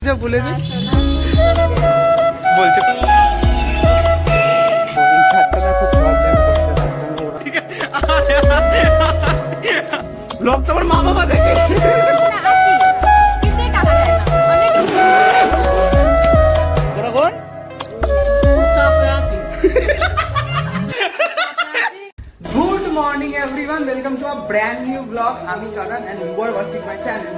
যা বলে দে বলছে এই ছাড়টা খুব প্রবলেম করছে ঠিক আছে ব্লগ তোমার মা বাবা দেখে Good morning everyone, welcome to a brand new vlog. আমি কারণ and you are watching my channel.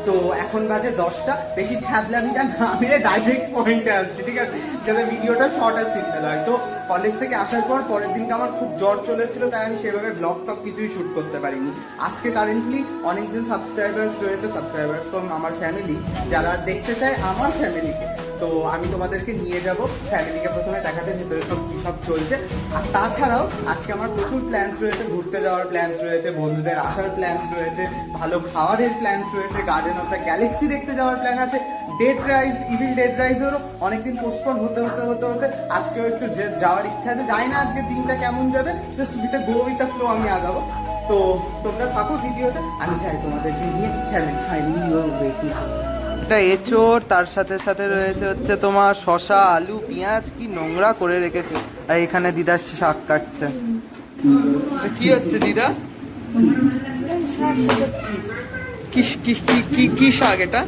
তো এখন বাজে 10টা, বেশি ছাদলামিটা না মেরে ডাইরেক্ট পয়েন্টে আসছি, ঠিক আছে? যাতে ভিডিওটা শর্ট আর সিম্পল হয়। তো কলেজ থেকে আসার পর পরের দিনকে আমার খুব জ্বর চলেছিল, তাই আমি সেভাবে ব্লগ টক কিছুই শুট করতে পারিনি। আজকে কারেন্টলি অনেকজন সাবস্ক্রাইবার্স রয়েছে, সাবস্ক্রাইবার্স ফ্রম আমার ফ্যামিলি, যারা দেখতে চায় আমার ফ্যামিলিকে। তো আমি তোমাদেরকে নিয়ে যাব ফ্যামিলিকে প্রথমে দেখাতে, ভিতরে সব কী সব চলছে। আর তাছাড়াও আজকে আমার প্রচুর প্ল্যান্স রয়েছে, ঘুরতে যাওয়ার প্ল্যান্স রয়েছে, বন্ধুদের আসার প্ল্যান্স রয়েছে, ভালো খাওয়ারের প্ল্যান্স রয়েছে, গার্ডেন অফ দ্য গ্যালাক্সি দেখতে যাওয়ার প্ল্যান আছে, ডেড রাইজ, ইভিল ডেড রাইজেরও অনেকদিন পোস্টপন হতে আজকেও একটু যাওয়ার ইচ্ছা আছে। জানি না আজকে দিনটা কেমন যাবে, just with go with flow আমি আগাবো। তো তোমরা থাকো ভিডিওতে, আমি চাই তোমাদেরকে নিয়ে ফ্যামিলি ফাইনালি একটা এঁচোড়, তার সাথে সাথে রয়েছে হচ্ছে তোমার শশা, আলু, পেঁয়াজ, কি নোংরা করে রেখেছে। আর এখানে দিদা শাক কাটছে। কি হচ্ছে দিদা? কি শাক এটা?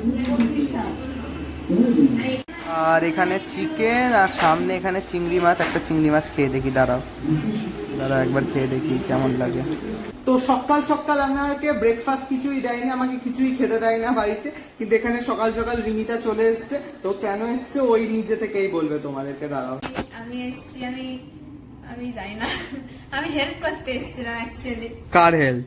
আর এখানে চিকেন, আর সামনে এখানে চিংড়ি মাছ। একটা চিংড়ি মাছ খেয়ে দেখি, দাঁড়াও একবার খেয়ে দেখি কেমন লাগে। তো সকাল সকাল আমাকে ব্রেকফাস্ট কিছুই দেয়নি, আমাকে কিছুই খেতে দেয় না বাড়িতে, কিন্তু এখানে সকাল সকাল রিমিতা চলে এসছে। তো কেন এসছে ওই নিজে থেকেই বলবে তোমাদেরকে, দাঁড়াও। আমি এসছি, আমি জানি না, আমি হেল্প করতে এসেছিলাম অ্যাকচুয়ালি। কার হেল্প?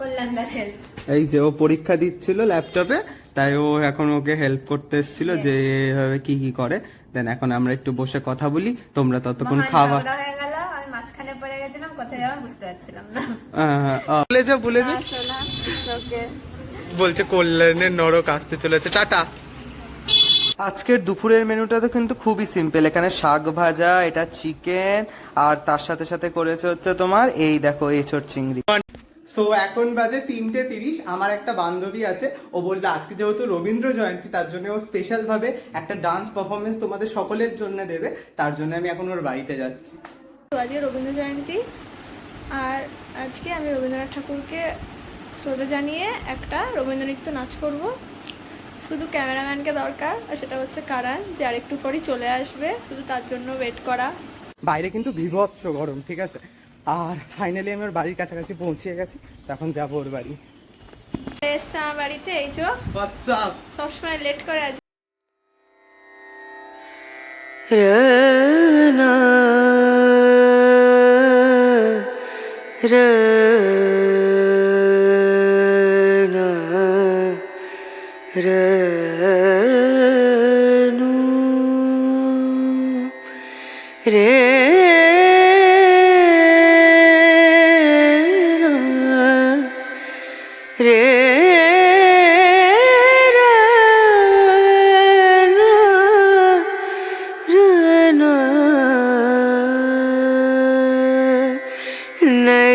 কল্যাণদার হেল্প। এই যে ও পরীক্ষা দিচ্ছিল ল্যাপটপে, তাই ও এখন ওকে হেল্প করতে এসেছিল যে এভাবে কি কি করে। দেন এখন আমরা একটু বসে কথা বলি, তোমরা ততক্ষণ খাওয়া। হয়ে গেল, আমি মাঝখানে পড়ে গেছিলাম, কোথায় যাবো বুঝতে পারছিলাম না। বলে যা বলছে কল্যাণের নরক আসতে চলেছে, টাটা। আজকের দুপুরের মেনুটা তো কিন্তু খুবই সিম্পল। এখানে শাক ভাজা, এটা চিকেন, আর তার সাথে সাথে করেছে হচ্ছে তোমার এই দেখো এঁচোড় চিংড়ি। সো এখন বাজে 3:30। আমার একটা বান্ধবী আছে, ও বললো আজকে যেহেতু রবীন্দ্র জয়ন্তী, তার জন্য ও স্পেশাল ভাবে একটা ডান্স পারফরমেন্স তোমাদের সকলের জন্য দেবে। তার জন্য আমি এখন ওর বাড়িতে যাচ্ছি। তো আজকে রবীন্দ্র জয়ন্তী, আর আজকে আমি রবীন্দ্রনাথ ঠাকুরকে শ্রদ্ধা জানিয়ে একটা রবীন্দ্র নৃত্য নাচ করব। শুধু ক্যামেরাম্যানকে দরকার, আর সেটা হচ্ছে কারণ, যে আর একটু পরই চলে আসবে, শুধু তার জন্য ওয়েট করা। বাইরে কিন্তু বিভৎস গরম, ঠিক আছে? আর ফাইনালি আমি ওর বাড়ির কাছাকাছি পৌঁছে গেছি, তখন যাবো ওর বাড়ি। এসছে আমার বাড়িতে, এই যে সবসময় লেট করে আজ।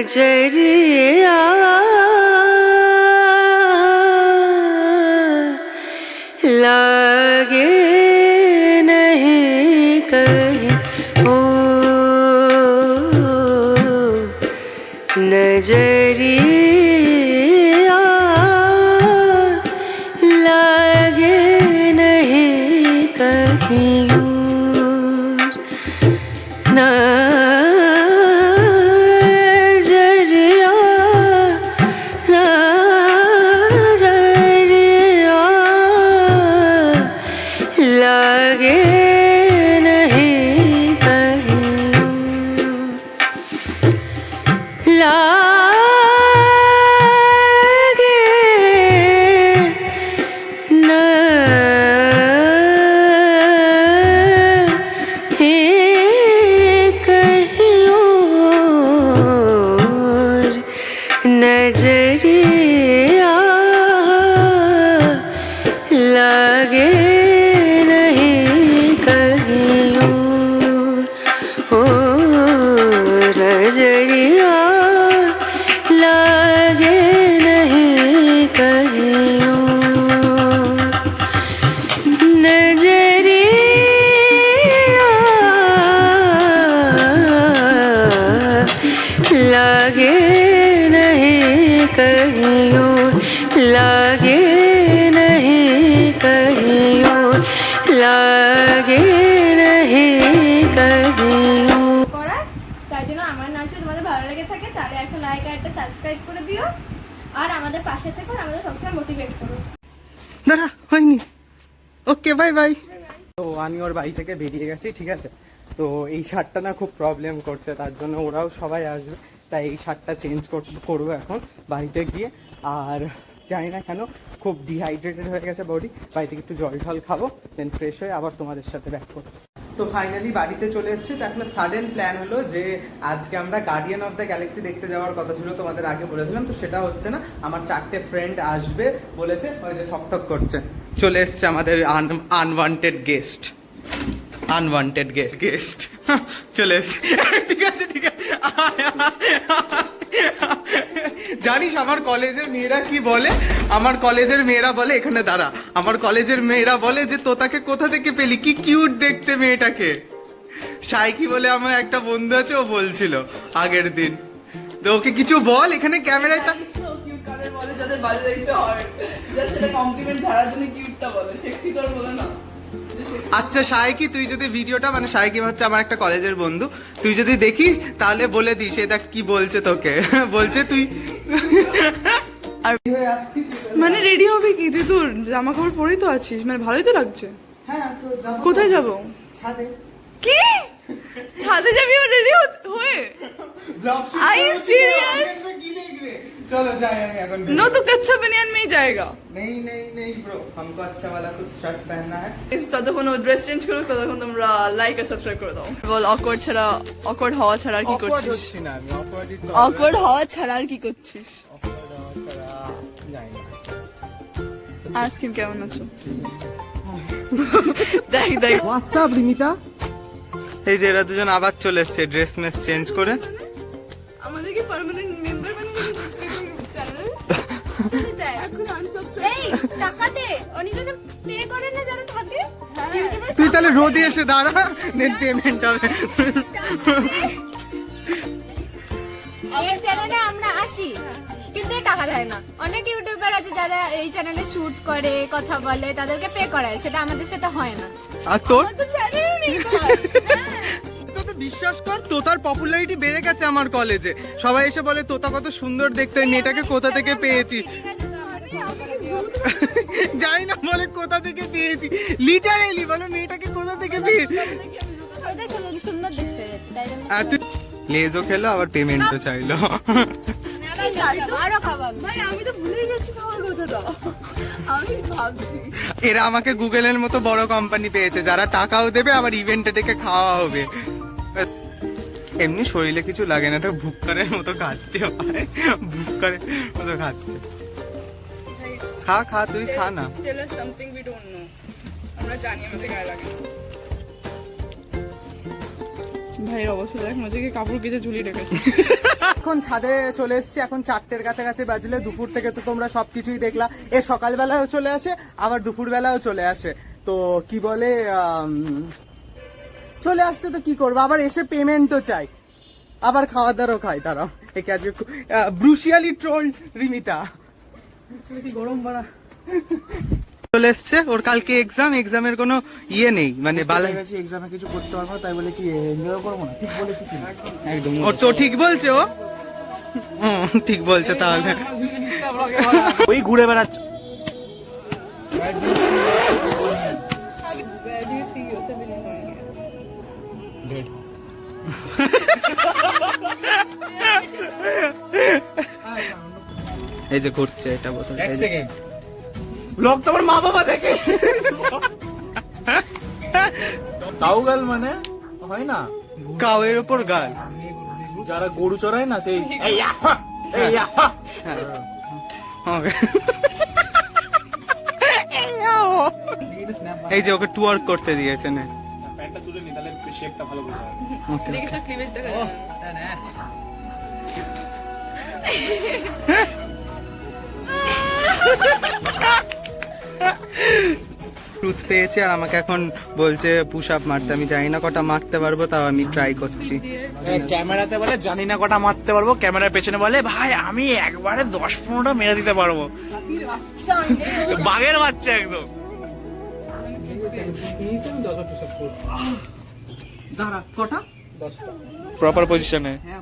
नजरिया लागे नहीं कहीं ओ नजरिया लागे नहीं कहीं ना नजरिया लागे नहीं कहीं ओ नजरिया लागे नहीं कहीं একটা লাইক আর একটা সাবস্ক্রাইব করে দিও, আর আমাদের পাশে থেকো, আর আমাদের সবসময় মোটিভেট করো। দাঁড়া, হয়নি। ওকে, বাই বাই। তো আমি ওর বাড়ি থেকে বেরিয়ে গেছি, ঠিক আছে। তো এই শার্টটা না খুব প্রবলেম করছে, তার জন্য ওরাও সবাই আসবে, তাই এই শার্টটা চেঞ্জ করবো এখন বাড়িতে গিয়ে। আর জানি না কেন খুব ডিহাইড্রেটেড হয়ে গেছে বডি, বাড়ি থেকে একটু জল ঢল খাবো, দেন ফ্রেশ হয়ে আবার তোমাদের সাথে ব্যাক করবো। তো ফাইনালি বাড়িতে চলে এসেছি। তো একটা সাডেন প্ল্যান হলো যে আজকে আমরা গার্ডিয়ান অফ দ্য গ্যালাক্সি দেখতে যাওয়ার কথা ছিল, তোমাদের আগে বলেছিলাম, তো সেটা হচ্ছে না। আমার 4টে ফ্রেন্ড আসবে বলেছে, ওই যে ঠকঠক করছে, চলে এসছে আমাদের আনওয়ান্টেড গেস্ট। চলে এসছে। ঠিক আছে ঠিক আছে। জানিস আমার কলেজের মেয়েরা কি বলে? আমার কলেজের মেয়েরা বলে, এখানে দাঁড়া, আমার কলেজের মেয়েরা বলে যে তোতাকে কোথা থেকে পেলি, কি কিউট দেখতে মেয়েটাকে। সাইকি বলে আমার একটা বন্ধু আছে, ও বলছিল আগের দিন। তো ওকে কিছু বল, এখানে ক্যামেরায় কিউট কাদের বলে যাদের বাজে দেখতে হয়, জাস্ট সেটা কমপ্লিমেন্ট ঝাড়ার জন্য কিউটটা বলে, সেক্সি তো আর বলে না। আচ্ছা সাইকি, তুই যদি ভিডিওটা, মানে সাইকি হচ্ছে আমার একটা কলেজের বন্ধু, তুই যদি দেখিস তাহলে বলে দিস এটা কি বলছে তোকে। বলছে তুই হয়ে আসছি। মানে রেডি হবে কি তুই? তোর জামা কাপড় পরেই তো আছিস, মানে ভালোই তো লাগছে। হ্যাঁ, তো যাবো। কোথায় যাব? ছাদে। কি ছাদে যাবি রেডি হয়ে? Are you serious? কি দেখবে? চলো যাই আমি এখন। नो तो कच्चा बनियान में ही जाएगा। नहीं ब्रो, हमको अच्छा वाला कुछ शर्ट पहनना है। इस ততক্ষণ ও ড্রেস চেঞ্জ করো, ততক্ষণ তোমরা লাইক আর সাবস্ক্রাইব করে দাও। বল অকওয়ার্ড ছাড়া, অকওয়ার্ড হওয়া ছাড়া আর কি Awkward করছিস? হচ্ছি না আমি, awkward is অকওয়ার্ড হওয়া ছাড়া আর কি করছিস? awkward হওয়া ছাড়া জানি না। আজকে কেমন আছো? দেখ হোয়াটসঅ্যাপ রিমিতা। এই যে এরা দুজন আবার চলে এসছে ড্রেস মেস চেঞ্জ করে। আমাদেরকে পার্মানেন্ট মেম্বার বানিয়ে চ্যানেল এখন আনসাবস্ক্রাইব। এই টাকা দে, অনেকজন পে করে না যারা থাকে ইউটিউবে। তুই তাহলে রোদে এসে দাঁড়া, দেন পেমেন্ট হবে। এই চ্যানেলে আমরা আসি কিন্তু এ টাকা দেয় না। অনেক ইউটিউবার আছে যারা এই চ্যানেলে শুট করে, কথা বলে, তাদেরকে পে করায়, সেটা আমাদের সাথে হয় না। আর তোর তো চ্যানেল নেই তো বিশ্বাস কর, তোতার পপুলারিটি বেড়ে গেছে আমার কলেজে। সবাই এসে বলে তোতা কত সুন্দর দেখতে, ওই মেয়েটাকে কোথা থেকে পেয়েছি। ঠিক আছে, তো আমাকে follow করে দিও। জানি না বলে কোথা থেকে পেয়েছি, লিটারেলি বলে মেয়েটাকে কোথা থেকে পেয়েছি। ওইটা সুন্দর দেখতে যাচ্ছে, তাই জন্য। আর তুই লেজও খেলো, আবার পেমেন্টও চাইলো। আবার খাবো, আরো খাবো। ভাই আমি তো ভুলেই গেছি খাওয়ার কথাটা, আমি ভাবছি। এরা আমাকে গুগলের মতো বড় কোম্পানি পেয়েছে, যারা টাকাও দেবে, আবার ইভেন্টে ডেকে খাওয়া হবে। এমনি শরীরে কিছু লাগে না, তো ভুক্কারের মতো খাচ্ছে, ভুক্কারের মতো খাচ্ছে। খা তুই খা না। Tell us something we don't know. আমরা জানি আমাদের গায়ে লাগে। ভাইয়ের অবস্থা দেখ, মজাকে কাপড় কেচে ঝুলিয়ে রেখেছে। এখন ছাদে চলে এসেছি, এখন 4টের কাছাকাছি বাজলে। দুপুর থেকে তো তোমরা সবকিছুই দেখলা। এ সকালবেলাও চলে আসে, আবার দুপুরবেলাও চলে আসে। তো কি বলে, চলে আসছে তো কি করবো, আবার এসে পেমেন্টও চাই, আবার খাওয়া দাওয়াও খাই। তারা একে আজকে ব্রুশিয়ালি ট্রোল রিমিতা। কি গরম বাড়া চলে এসছে। ওর কালকে এক্সামের কোনো ইয়ে নেই, মানে বালা এক্সামে কিছু করতে পারবো না, তাই বলে কি এনজয় করবো না? ঠিক বলেছি কি? একদম। ও তো ঠিক বলছে, ও ঠিক বলছে তাহলে। ওই ঘুরে বেড়াচ্ছে। Where do you see yourself in 1 year? এই যে ঘুরছে এটা বোধহয়। এক সেকেন্ড। ব্লগ তো আমার মা বাবা দেখে। তাও গাল মানে হয় না, কাউয়ের ওপর গাল। যারা গরু চড়ায় না সেই এই যে ওকে টুয়ার্ক করতে দিয়েছে না। প্যান্টটা তুলে নি, তাহলে শেপটা ভালো করে হবে। ওকে দেখিস তো ক্লিভেজ দেখা যায়। ট্রুথ পেয়েছে আর আমাকে এখন বলছে পুশ আপ মারতে। আমি জানি না কটা মারতে পারবো, তাও আমি ট্রাই করছি। ক্যামেরাতে বলে জানি না কটা মারতে পারবো, ক্যামেরার পেছনে বলে ভাই আমি একবারে 10-15টা মেরে দিতে পারবো। বাঘের বাচ্চা একদম। দাঁড়া, কটা? প্রপার পজিশনে। হ্যাঁ,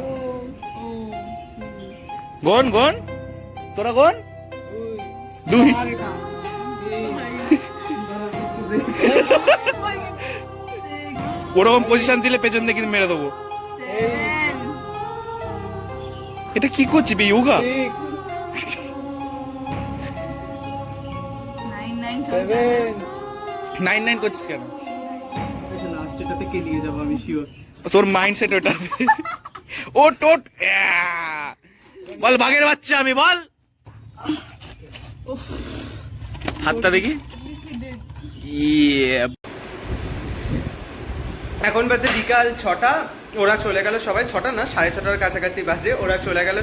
ও গন গন তোরা গন 2 ওরকম পজিশন দিলে পেছন থেকে মেরে দেবো। এটা কি করছি বে ইয়োগা? 9 করছিস কেন? লাস্ট এটাতে কে নিয়ে যাবো আমি শিওর। তোর মাইন্ডসেট ওটা। ও টোট বল বাঘের বাচ্চা আমি বল। হাতটা দেখি। এখন বাজে বিকাল 6টা, ওরা চলে গেল সবাই, 6টা না 6:30টার কাছাকাছি বাজে, ওরা চলে গেল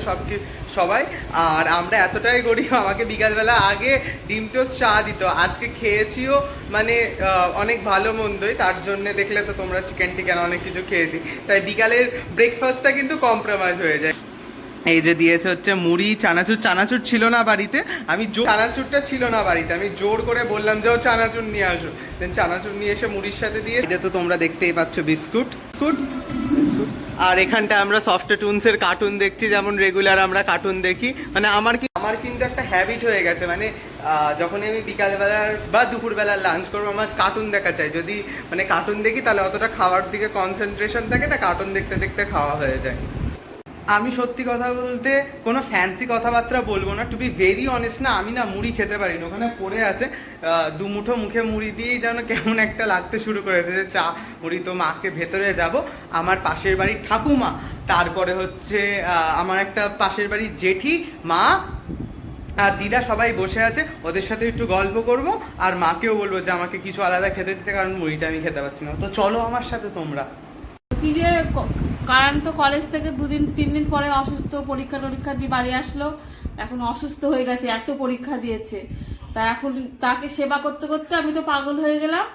সবাই। আর আমরা এতটাই গরিব, আমাকে বিকালবেলা আগে ডিম টোস্ট চা দিত, আজকে খেয়েছিও মানে অনেক ভালো মন্দই, তার জন্য দেখলে তো তোমরা চিকেন টিকেন অনেক কিছু খেয়েছি, তাই বিকালের ব্রেকফাস্টটা কিন্তু কম্প্রোমাইজ হয়ে যায়। এই যে দিয়েছে হচ্ছে মুড়ি, চানাচুর ছিল না বাড়িতে, চানাচুরটা ছিল না বাড়িতে, আমি জোর করে বললাম যে ও চানাচুর নিয়ে আসো, দেন চানাচুর নিয়ে এসে মুড়ির সাথে দিয়ে, এটা তো তোমরা দেখতেই পাচ্ছ বিস্কুট। আর এখানটা আমরা সফট টুনসের কার্টুন দেখছি, যেমন রেগুলার আমরা কার্টুন দেখি, মানে আমার কিন্তু একটা হ্যাবিট হয়ে গেছে, মানে যখন আমি বিকালবেলার বা দুপুরবেলার লাঞ্চ করবো আমার কার্টুন দেখা চাই, যদি মানে কার্টুন দেখি তাহলে অতটা খাওয়ার দিকে কনসেন্ট্রেশন থাকে না, কার্টুন দেখতে দেখতে খাওয়া হয়ে যায়। আমি সত্যি কথা বলতে কোনো ফ্যান্সি কথাবার্তা বলবো না, টু বি ভেরি অনেস্ট না, আমি না মুড়ি খেতে পারি না, ওখানে পড়ে আছে 2 মুঠো মুখে মুড়ি দিয়েই যেন কেমন একটা লাগতে শুরু করেছে যে চা মুড়ি, তো মাকে ভেতরে যাব, আমার পাশের বাড়ির ঠাকুমা, তারপরে হচ্ছে আমার একটা পাশের বাড়ির জেঠি, মা আর দিদা সবাই বসে আছে, ওদের সাথে একটু গল্প করব, আর মাকেও বলবো যে আমাকে কিছু আলাদা খেতে দিতে, কারণ মুড়িটা আমি খেতে পারছি না। তো চলো আমার সাথে তোমরা। যে কারণ তো কলেজ থেকে 2-3 দিন পরে অসুস্থ, পরীক্ষা দিয়ে বাড়ি আসলো, এখন অসুস্থ হয়ে গেছে, এত পরীক্ষা দিয়েছে, তা এখন তাকে সেবা করতে করতে আমি তো পাগল হয়ে গেলাম,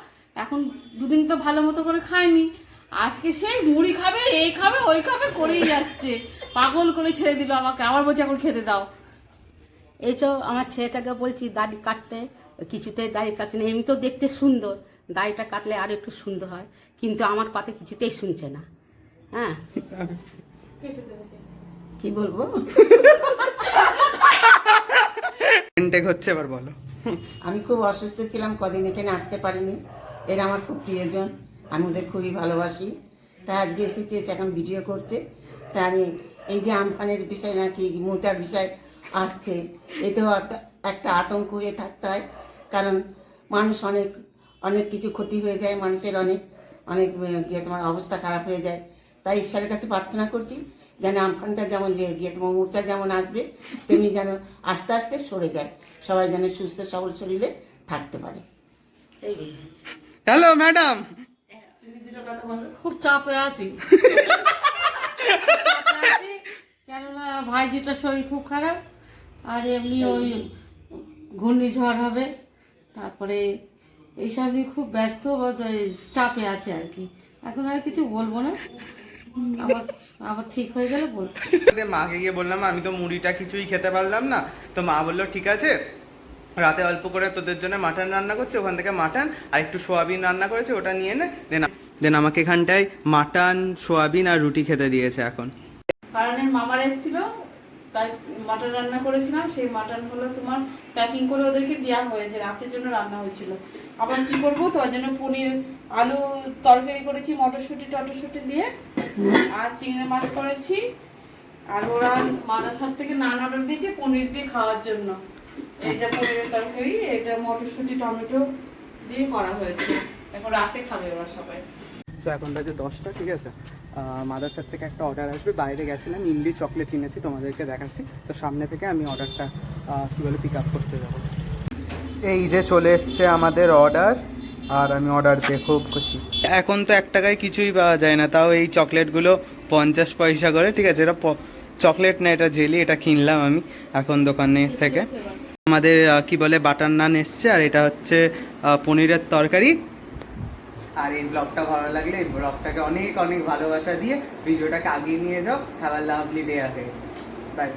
এখন 2 দিন তো ভালো মতো করে খাইনি, আজকে সেই মুড়ি খাবে, এই খাবে, ওই খাবে করেই যাচ্ছে, পাগল করে ছেড়ে দিল আমাকে, আবার বলছে এখন খেতে দাও। এই তো আমার ছেলেটাকে বলছি দাড়ি কাটতে, কিছুতেই দাড়ি কাটছে না, এমনি তো দেখতে সুন্দর, দাড়িটা কাটলে আরো একটু সুন্দর হয়, কিন্তু আমার কথা কিছুতেই শুনছে না। হ্যাঁ কি বলবো, ইনটেক হচ্ছে, এবার বলো। আমি খুব অসুস্থ ছিলাম, কদিন এখানে আসতে পারিনি, এরা আমার খুব প্রিয়জন, আমি ওদের খুবই ভালোবাসি, তাই আজকে এসেছি, এসে এখন ভিডিও করছে, তা আমি এই যে আমফানের বিষয় নাকি মোচার বিষয় আসছে, এতেও একটা আতঙ্ক হয়ে থাকতে হয়, কারণ মানুষ অনেক কিছু ক্ষতি হয়ে যায়, মানুষের অনেক তোমার অবস্থা খারাপ হয়ে যায়, তাই ঈশ্বরের কাছে প্রার্থনা করছি যেন আমফানটা যেমন তোমার মোর্চা যেমন আসবে তেমনি যেন আস্তে আস্তে সরে যায়, সবাই যেন সুস্থ সবল শরীরে থাকতে পারে। হ্যালো ম্যাডাম, খুব চাপে আছি, কেননা ভাইজিটার শরীর খুব খারাপ, আর এমনি ওই ঘূর্ণিঝড় হবে, তারপরে এইসব নিয়ে খুব ব্যস্ত চাপে আছে আর কি, এখন আর কিছু বলবো না, আবার ঠিক হয়ে গেলে বলবো। মাকে গিয়ে বললাম আমি তো মুড়িটা কিছুই খেতে পারলাম না, তো মা বললো ঠিক আছে, রাতে অল্প করে তোদের জন্য মাটন রান্না করছে, ওখান থেকে মাটন আর একটু সোয়াবিন রান্না করেছে, ওটা নিয়ে নে, দেন আমাকে এখানটায় মাটন, সোয়াবিন আর রুটি খেতে দিয়েছে। এখন কারণ মামার এসেছিল, তাই মাটন রান্না করেছিলাম, সেই মাটন হলো তোমার প্যাকিং করে ওদেরকে দেওয়া হয়েছে, রাতের জন্য রান্না হয়েছিল, আবার কি করবো, তো ওই জন্য পনির আলু তরকারি করেছি, মটরশুঁটি দিয়ে, আর চিংড়ি মাছ করেছি, আর ওরা মাদাসার থেকে নান অর্ডার দিয়েছে পনির দিয়ে খাওয়ার জন্য, এইটা পনিরের তরকারি, এটা মটরশুঁটি টমেটো দিয়ে করা হয়েছে, এখন রাতে খাবে ওরা সবাই। তো এখন বাজে 10টা, ঠিক আছে, মাদারসার থেকে একটা অর্ডার আসবে, বাইরে গেছিলাম, ইমলি চকলেট কিনেছি, তোমাদেরকে দেখাচ্ছি, তো সামনে থেকে আমি অর্ডারটা কী বলে পিক আপ করতে যাবো। এই যে চলে এসছে আমাদের অর্ডার, আর আমি অর্ডার দিয়ে খুব খুশি। এখন তো 1 টাকায় কিছুই পাওয়া যায় না, তাও এই চকলেটগুলো 50 পয়সা করে, ঠিক আছে, এটা চকলেট না, এটা জেলি, এটা কিনলাম আমি এখন দোকানে থেকে। আমাদের কি বলে বাটার নান এসছে, আর এটা হচ্ছে পনিরের তরকারি। আর এই ব্লগটা ভালো লাগলে এই ব্লগটাকে অনেক অনেক ভালোবাসা দিয়ে ভিডিওটাকে আগিয়ে নিয়ে যাও। Have a lovely day ahead, by.